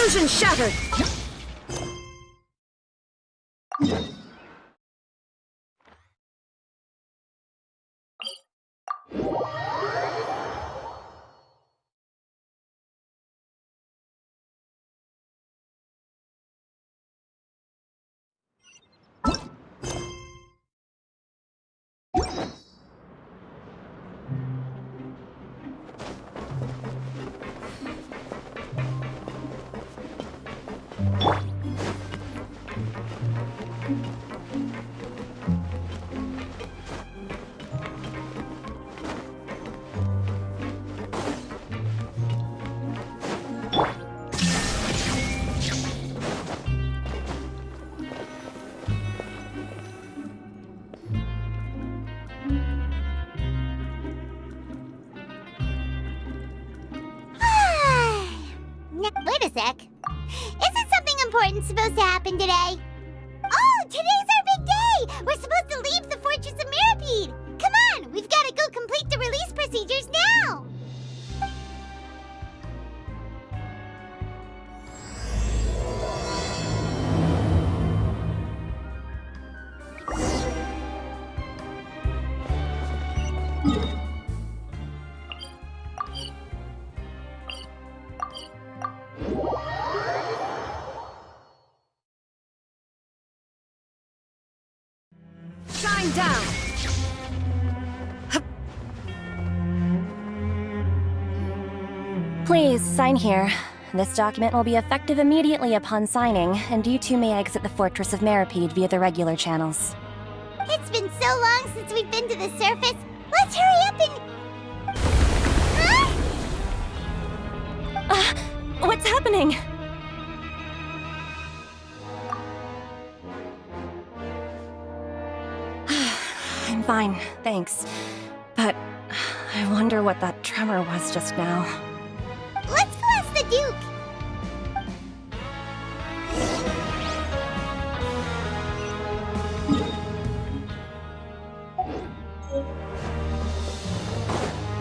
Illusion shattered! Wait a sec. Isn't something important supposed to happen today? Oh, today's our big day! We're supposed to leave the Fortress of Mirapede! Come on, we've got to go complete the release procedures now! Shine down! Please, sign here. This document will be effective immediately upon signing, and you two may exit the Fortress of Mirapede via the regular channels. It's been so long since we've been to the surface. Let's hurry up and... Huh? What's happening? I'm fine, thanks. But I wonder what that tremor was just now. Let's go ask the Duke.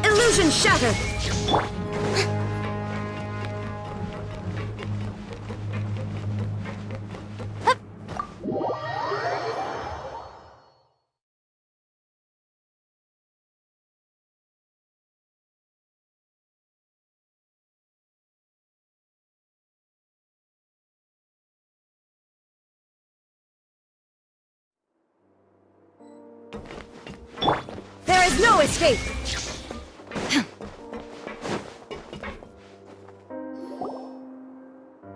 Illusion shattered! There is no escape!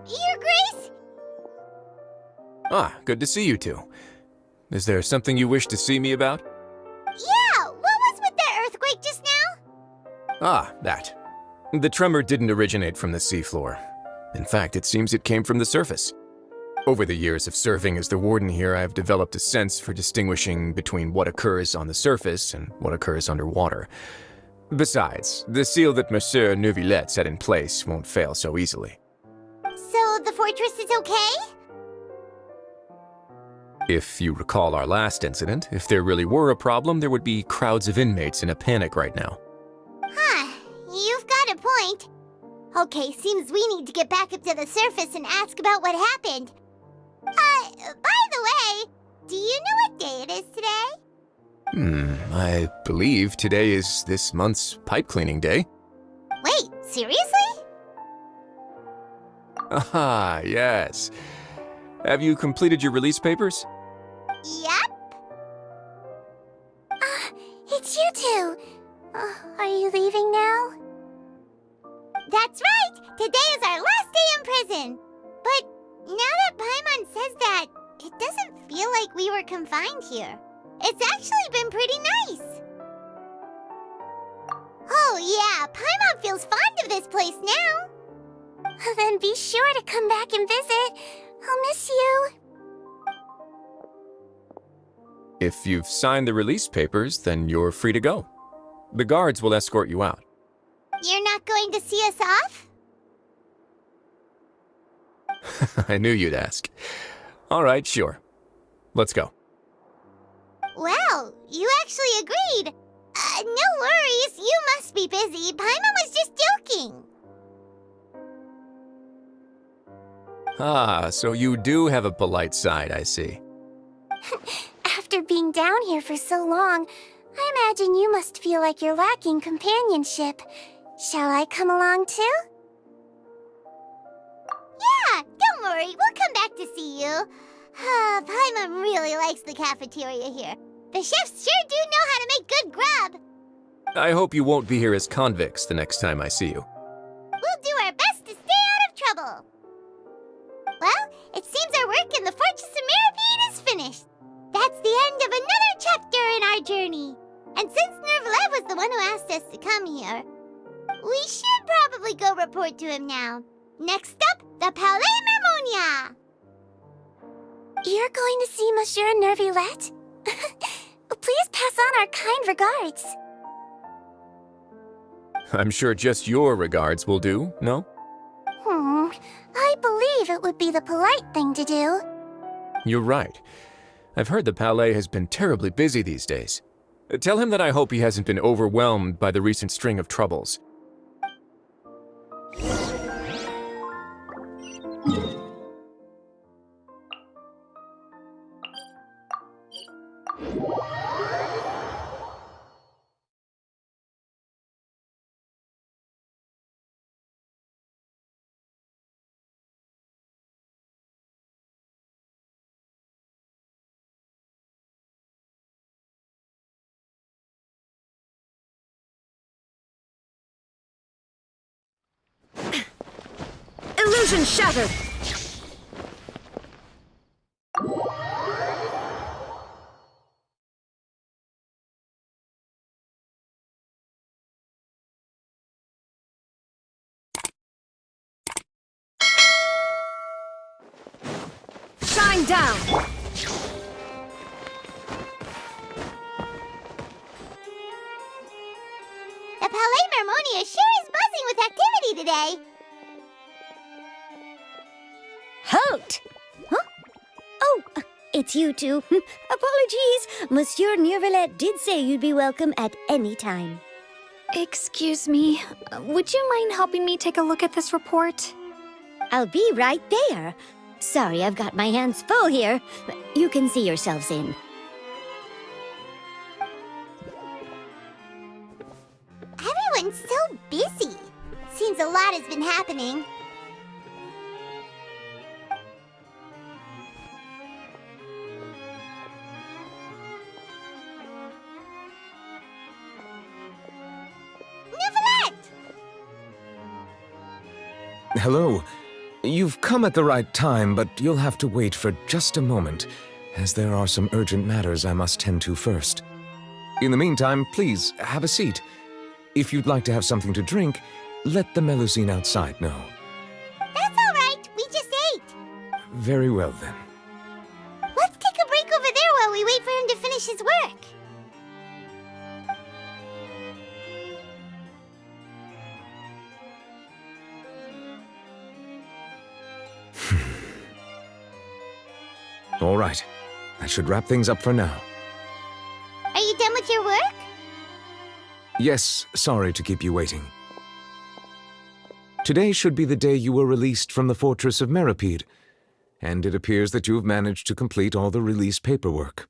Your Grace? Ah, good to see you two. Is there something you wish to see me about? Yeah, what was with that earthquake just now? Ah, that. The tremor didn't originate from the seafloor. In fact, it seems it came from the surface. Over the years of serving as the warden here, I've developed a sense for distinguishing between what occurs on the surface and what occurs underwater. Besides, the seal that Monsieur Neuvillette set in place won't fail so easily. So the fortress is okay? If you recall our last incident, if there really were a problem, there would be crowds of inmates in a panic right now. Huh, you've got a point. Okay, seems we need to get back up to the surface and ask about what happened. By the way, do you know what day it is today? I believe today is this month's pipe cleaning day. Wait, seriously? Ah, yes. Have you completed your release papers? Yep. It's you two. Are you leaving now? That's right! Today is our last day in prison! But now that Paimon says that, it doesn't feel like we were confined here. It's actually been pretty nice. Oh yeah, Paimon feels fond of this place now. Then be sure to come back and visit. I'll miss you. If you've signed the release papers, then you're free to go. The guards will escort you out. You're not going to see us off? I knew you'd ask. All right, sure. Let's go. Well, you actually agreed. No worries, you must be busy. Paimon was just joking. Ah, so you do have a polite side, I see. After being down here for so long, I imagine you must feel like you're lacking companionship. Shall I come along too? Yeah, don't worry. We'll come back to see you. Paimon really likes the cafeteria here. The chefs sure do know how to make good grub. I hope you won't be here as convicts the next time I see you. We'll do our best to stay out of trouble. Well, it seems our work in the Fortress of Meripede is finished. That's the end of another chapter in our journey. And since Nervalev was the one who asked us to come here, we should probably go report to him now. Next up, the Palais Mermonia. You're going to see Monsieur Nervillette? Please pass on our kind regards. I'm sure just your regards will do, no? I believe it would be the polite thing to do. You're right. I've heard the Palais has been terribly busy these days. Tell him that I hope he hasn't been overwhelmed by the recent string of troubles. Illusion shattered! Shine down! The Palais Mermonia sure is buzzing with activity today. Halt! Huh? Oh, it's you two. Apologies. Monsieur Nervillette did say you'd be welcome at any time. Excuse me, would you mind helping me take a look at this report? I'll be right there. Sorry, I've got my hands full here. You can see yourselves in. Everyone's so busy. Seems a lot has been happening. Hello. You've come at the right time, but you'll have to wait for just a moment, as there are some urgent matters I must tend to first. In the meantime, please, have a seat. If you'd like to have something to drink, let the Melusine outside know. That's all right. We just ate. Very well, then. Let's take a break over there while we wait for him to finish his work. All right. That should wrap things up for now. Are you done with your work? Yes, sorry to keep you waiting. Today should be the day you were released from the Fortress of Meripede, and it appears that you have managed to complete all the release paperwork.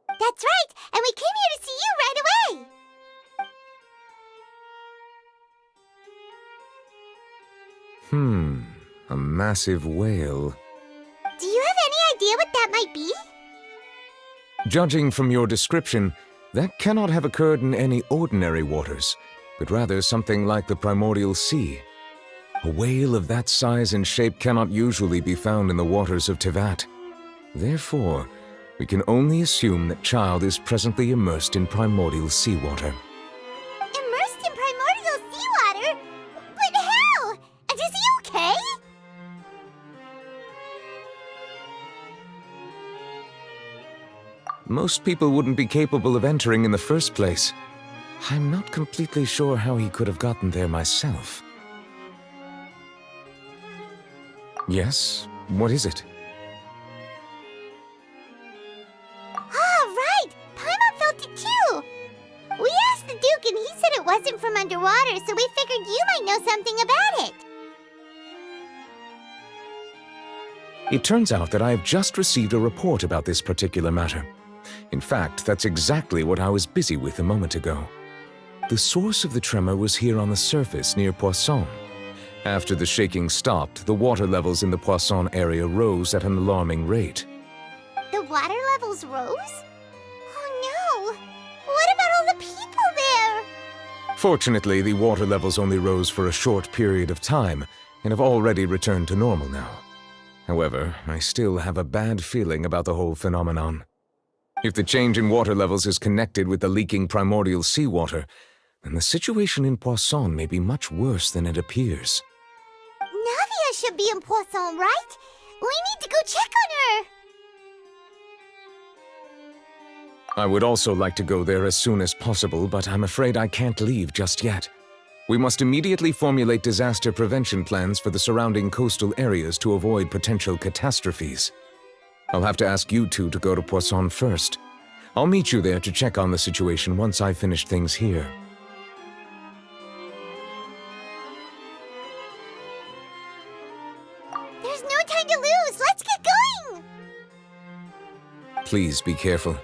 That's right, and we came here to see you right away. A massive whale. Do you have any idea what that might be? Judging from your description, that cannot have occurred in any ordinary waters, but rather something like the primordial sea. A whale of that size and shape cannot usually be found in the waters of Tevat. Therefore, we can only assume that Child is presently immersed in primordial seawater. Immersed in primordial seawater? But how? And is he okay? Most people wouldn't be capable of entering in the first place. I'm not completely sure how he could have gotten there myself. Yes? What is it? Right! Paimon felt it too! We asked the Duke and he said it wasn't from underwater, so we figured you might know something about it. It turns out that I have just received a report about this particular matter. In fact, that's exactly what I was busy with a moment ago. The source of the tremor was here on the surface near Poisson. After the shaking stopped, the water levels in the Poisson area rose at an alarming rate. The water levels rose? Oh no! What about all the people there? Fortunately, the water levels only rose for a short period of time and have already returned to normal now. However, I still have a bad feeling about the whole phenomenon. If the change in water levels is connected with the leaking primordial seawater, then the situation in Poisson may be much worse than it appears. Navia should be in Poisson, right? We need to go check on her! I would also like to go there as soon as possible, but I'm afraid I can't leave just yet. We must immediately formulate disaster prevention plans for the surrounding coastal areas to avoid potential catastrophes. I'll have to ask you two to go to Poisson first. I'll meet you there to check on the situation once I finish things here. There's no time to lose! Let's get going! Please be careful.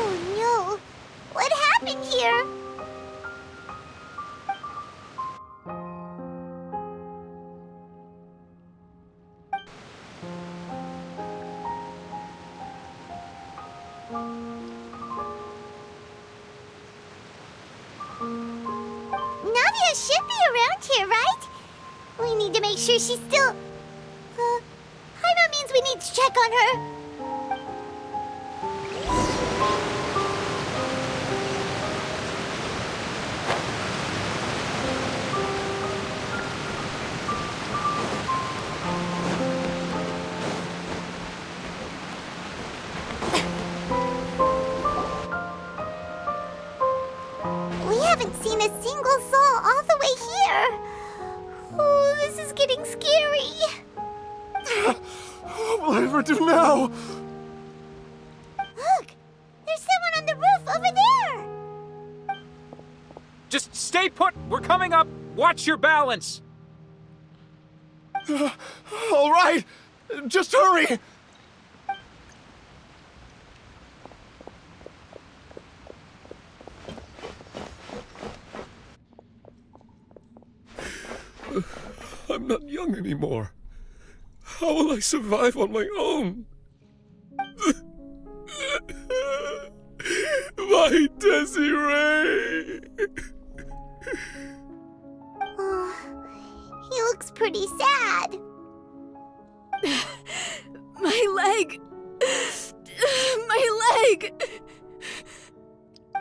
Oh no! What happened here? Navia should be around here, right? We need to make sure she's still... Paimon means we need to check on her. We haven't seen a single soul all the way here. Oh, this is getting scary. What will I ever do now? Look, there's someone on the roof over there. Just stay put! We're coming up! Watch your balance! All right, just hurry! I'm not young anymore. How will I survive on my own? My Desiree! Oh, he looks pretty sad. My leg! My leg!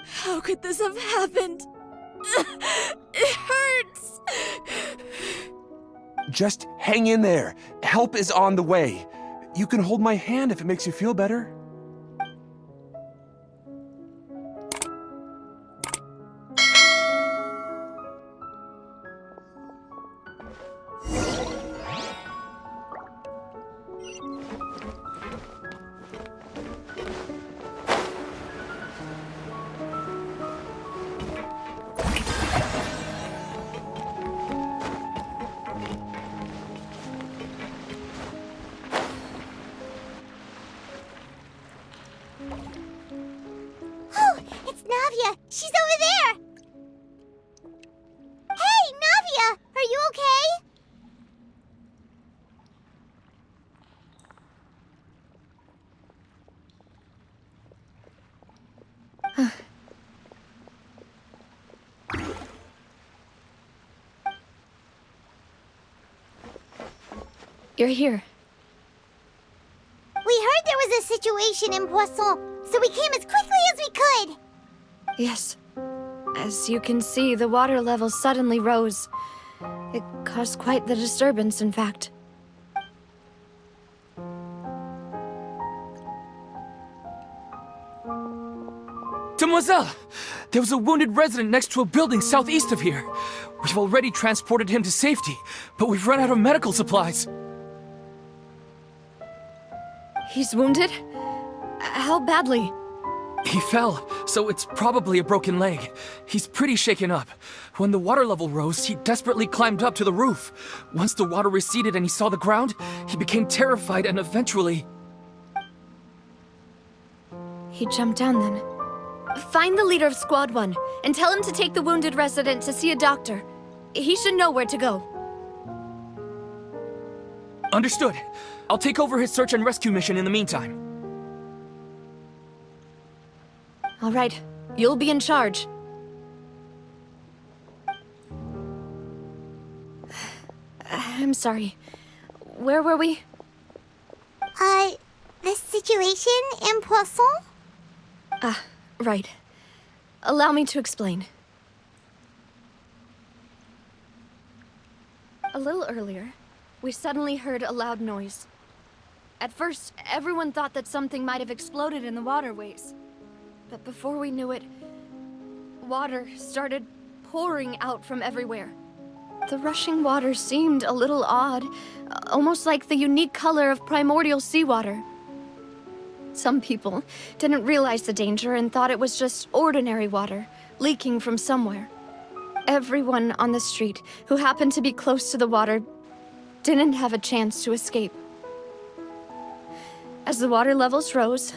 How could this have happened? It hurts! Just hang in there. Help is on the way. You can hold my hand if it makes you feel better. Oh, it's Navia. She's over there. Hey, Navia, are you okay? You're here. We heard there was a situation in Poisson, so we came as quickly as we could. Yes. As you can see, the water level suddenly rose. It caused quite the disturbance, in fact. Demoiselle! There was a wounded resident next to a building southeast of here. We've already transported him to safety, but we've run out of medical supplies. He's wounded? How badly? He fell, so it's probably a broken leg. He's pretty shaken up. When the water level rose, he desperately climbed up to the roof. Once the water receded and he saw the ground, he became terrified and eventually... He jumped down then. Find the leader of Squad 1 and tell him to take the wounded resident to see a doctor. He should know where to go. Understood. I'll take over his search and rescue mission in the meantime. All right, you'll be in charge. I'm sorry. Where were we? The situation in Poisson? Right. Allow me to explain. A little earlier, we suddenly heard a loud noise. At first, everyone thought that something might have exploded in the waterways. But before we knew it, water started pouring out from everywhere. The rushing water seemed a little odd, almost like the unique color of primordial seawater. Some people didn't realize the danger and thought it was just ordinary water, leaking from somewhere. Everyone on the street who happened to be close to the water didn't have a chance to escape. As the water levels rose,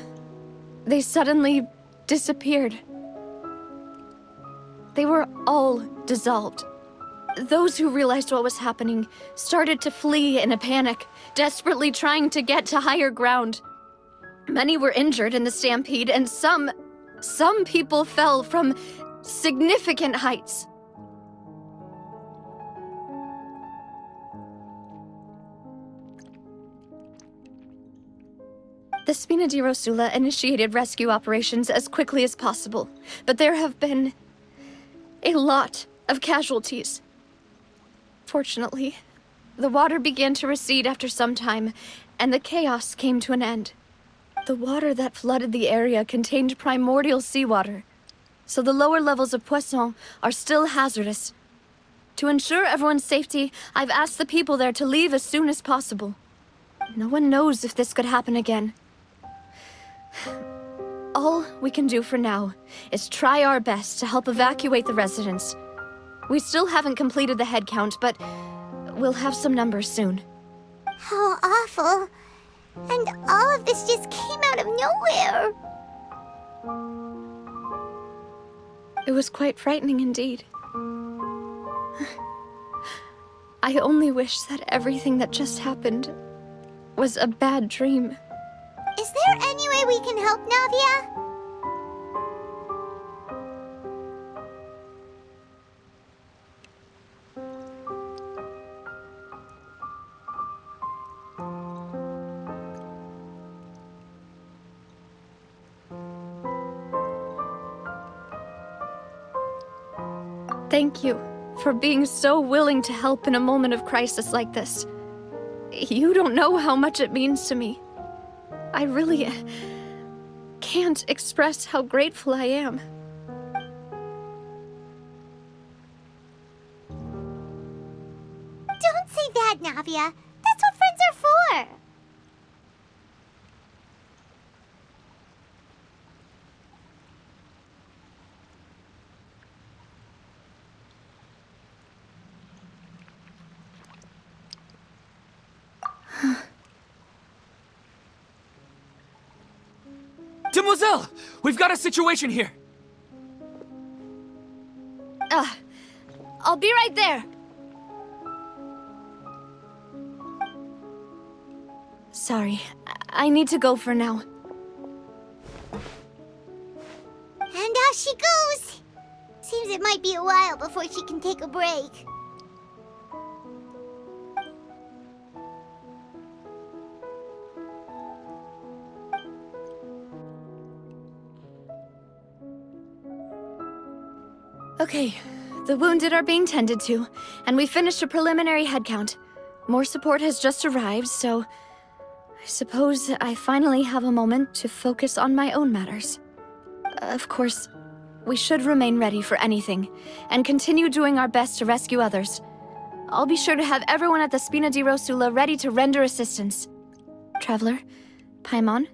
they suddenly disappeared. They were all dissolved. Those who realized what was happening started to flee in a panic, desperately trying to get to higher ground. Many were injured in the stampede, and some people fell from significant heights. The Spina di Rosula initiated rescue operations as quickly as possible, but there have been a lot of casualties. Fortunately, the water began to recede after some time, and the chaos came to an end. The water that flooded the area contained primordial seawater, so the lower levels of Poisson are still hazardous. To ensure everyone's safety, I've asked the people there to leave as soon as possible. No one knows if this could happen again. All we can do for now is try our best to help evacuate the residents. We still haven't completed the head count, but we'll have some numbers soon. How awful. And all of this just came out of nowhere. It was quite frightening indeed. I only wish that everything that just happened was a bad dream. Is there any way we can help, Navia? Thank you for being so willing to help in a moment of crisis like this. You don't know how much it means to me. I really can't express how grateful I am. Don't say that, Navia. That's what friends are for. Demoiselle! We've got a situation here! I'll be right there. Sorry, I need to go for now. And off she goes. Seems it might be a while before she can take a break. Okay, the wounded are being tended to, and we finished a preliminary head count. More support has just arrived, so I suppose I finally have a moment to focus on my own matters. Of course, we should remain ready for anything, and continue doing our best to rescue others. I'll be sure to have everyone at the Spina di Rosula ready to render assistance. Traveler, Paimon,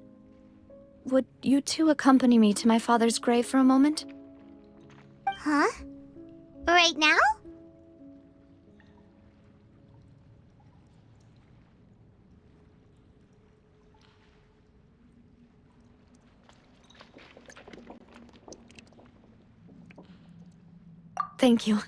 would you two accompany me to my father's grave for a moment? Huh? Right now? Thank you.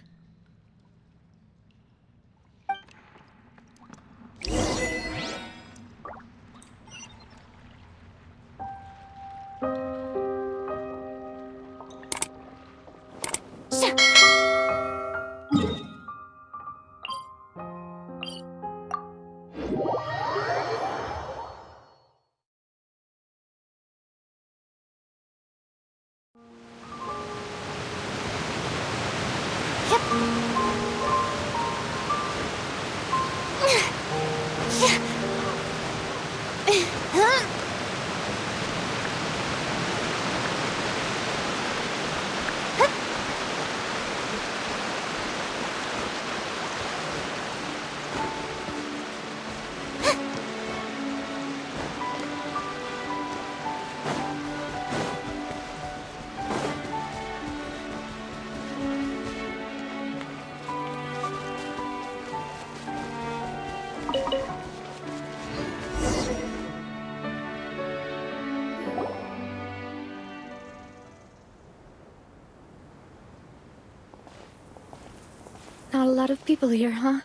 Not a lot of people here, huh?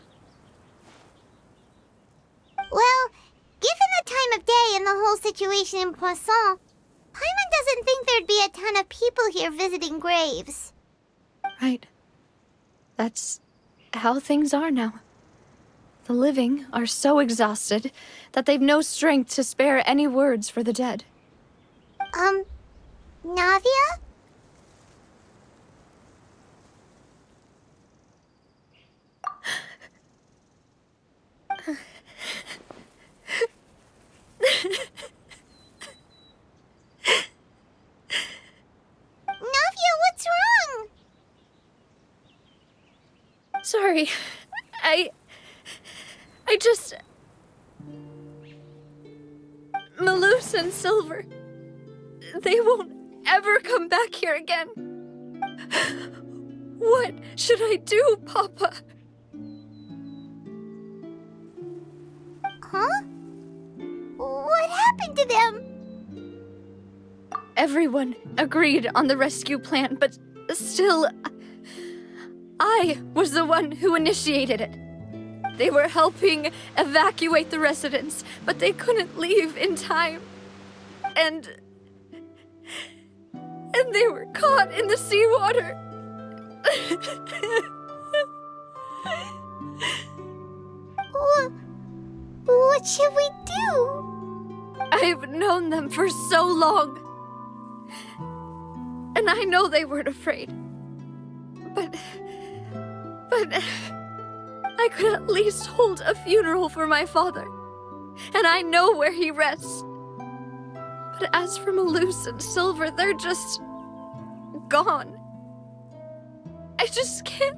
Well, given the time of day and the whole situation in Poisson, Paimon doesn't think there'd be a ton of people here visiting graves. Right. That's how things are now. The living are so exhausted that they've no strength to spare any words for the dead. Navia? Navia, what's wrong? Sorry. I just... Malus and Silver... They won't ever come back here again. What should I do, Papa? Huh? What happened to them? Everyone agreed on the rescue plan, but still... I was the one who initiated it. They were helping evacuate the residents, but they couldn't leave in time. And they were caught in the seawater. What should we do? I've known them for so long. And I know they weren't afraid. But I could at least hold a funeral for my father. And I know where he rests. But as for Malus and Silver, they're just... gone. I just can't...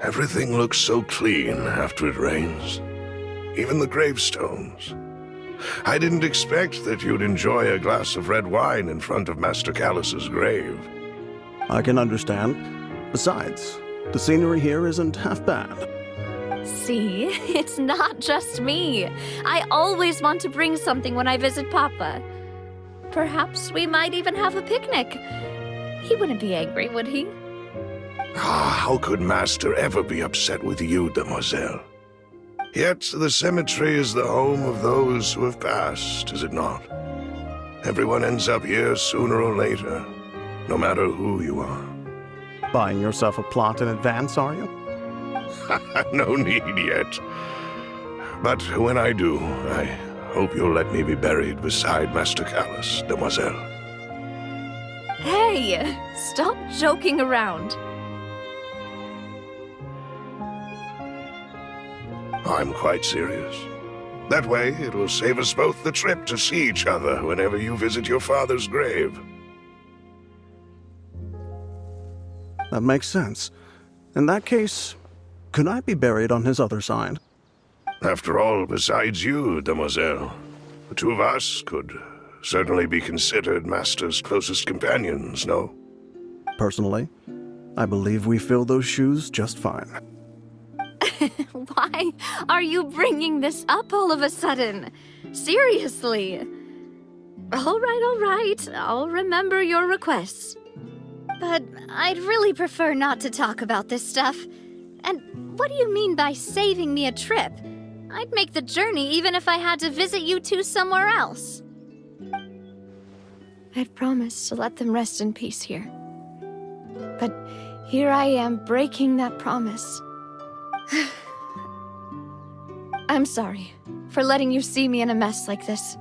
Everything looks so clean after it rains. Even the gravestones. I didn't expect that you'd enjoy a glass of red wine in front of Master Callus's grave. I can understand. Besides, the scenery here isn't half bad. See, it's not just me. I always want to bring something when I visit Papa. Perhaps we might even have a picnic. He wouldn't be angry, would he? How could Master ever be upset with you, demoiselle? Yet the cemetery is the home of those who have passed, is it not? Everyone ends up here sooner or later, no matter who you are. Buying yourself a plot in advance, are you? No need yet. But when I do, hope you'll let me be buried beside Master Callus, demoiselle. Hey, stop joking around. I'm quite serious. That way, it will save us both the trip to see each other whenever you visit your father's grave. That makes sense. In that case, could I be buried on his other side? After all, besides you, demoiselle, the two of us could certainly be considered Master's closest companions, no? Personally, I believe we fill those shoes just fine. Why are you bringing this up all of a sudden? Seriously. All right. I'll remember your requests. But I'd really prefer not to talk about this stuff. And what do you mean by saving me a trip? I'd make the journey even if I had to visit you two somewhere else. I'd promised to let them rest in peace here. But here I am breaking that promise. I'm sorry for letting you see me in a mess like this.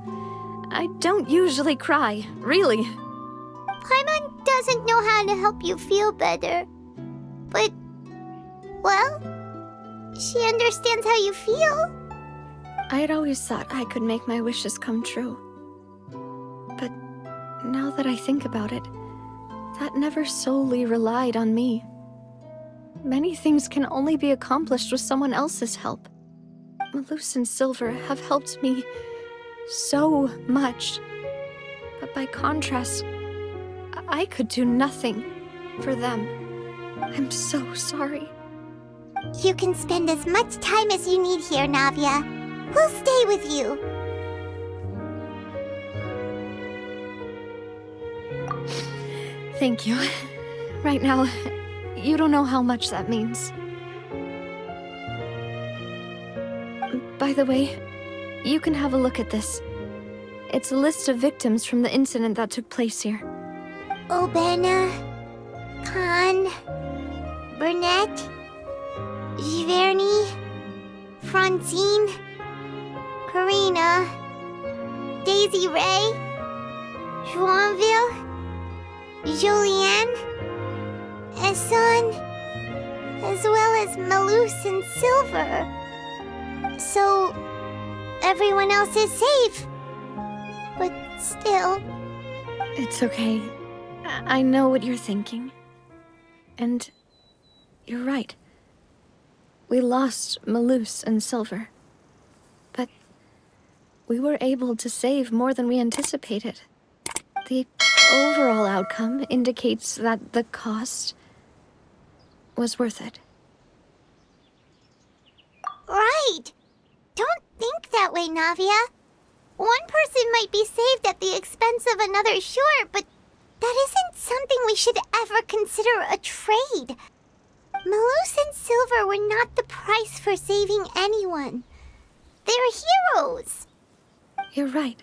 I don't usually cry, really. Paimon doesn't know how to help you feel better. But, well, she understands how you feel. I had always thought I could make my wishes come true. But now that I think about it, that never solely relied on me. Many things can only be accomplished with someone else's help. Malus and Silver have helped me so much. But by contrast, I could do nothing for them. I'm so sorry. You can spend as much time as you need here, Navia. We'll stay with you. Thank you. Right now, you don't know how much that means. By the way, you can have a look at this. It's a list of victims from the incident that took place here. Obena, Khan, Burnett, Giverny, Francine, Karina, Daisy Ray, Joinville, Julianne, Esson, as well as Malus and Silver. So, everyone else is safe. But still... It's okay. I know what you're thinking. And you're right. We lost Malus and Silver. But we were able to save more than we anticipated. The overall outcome indicates that the cost was worth it. Right! Don't think that way, Navia. One person might be saved at the expense of another, sure, but that isn't something we should ever consider a trade. Malus and Silver were not the price for saving anyone. They're heroes. You're right.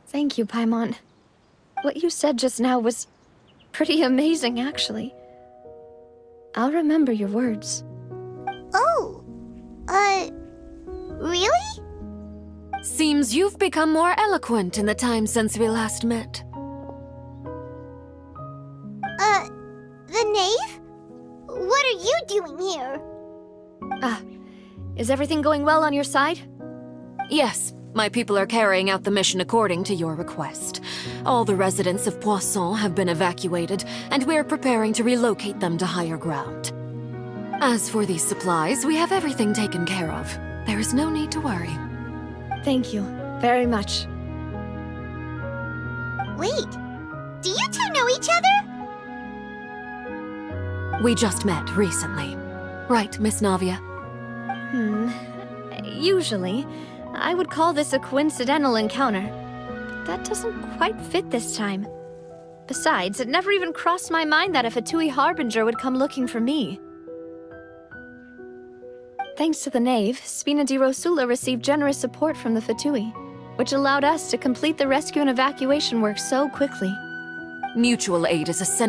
Thank you, Paimon. What you said just now was pretty amazing, actually. I'll remember your words. Oh, really? Seems you've become more eloquent in the time since we last met. The knave? What are you doing here? Is everything going well on your side? Yes, my people are carrying out the mission according to your request. All the residents of Poisson have been evacuated, and we're preparing to relocate them to higher ground. As for these supplies, we have everything taken care of. There is no need to worry. Thank you very much. Wait, do you two know each other? We just met recently. Right, Miss Navia? Usually, I would call this a coincidental encounter. But that doesn't quite fit this time. Besides, it never even crossed my mind that a Fatui Harbinger would come looking for me. Thanks to the knave, Spina di Rosula received generous support from the Fatui, which allowed us to complete the rescue and evacuation work so quickly. Mutual aid is essential.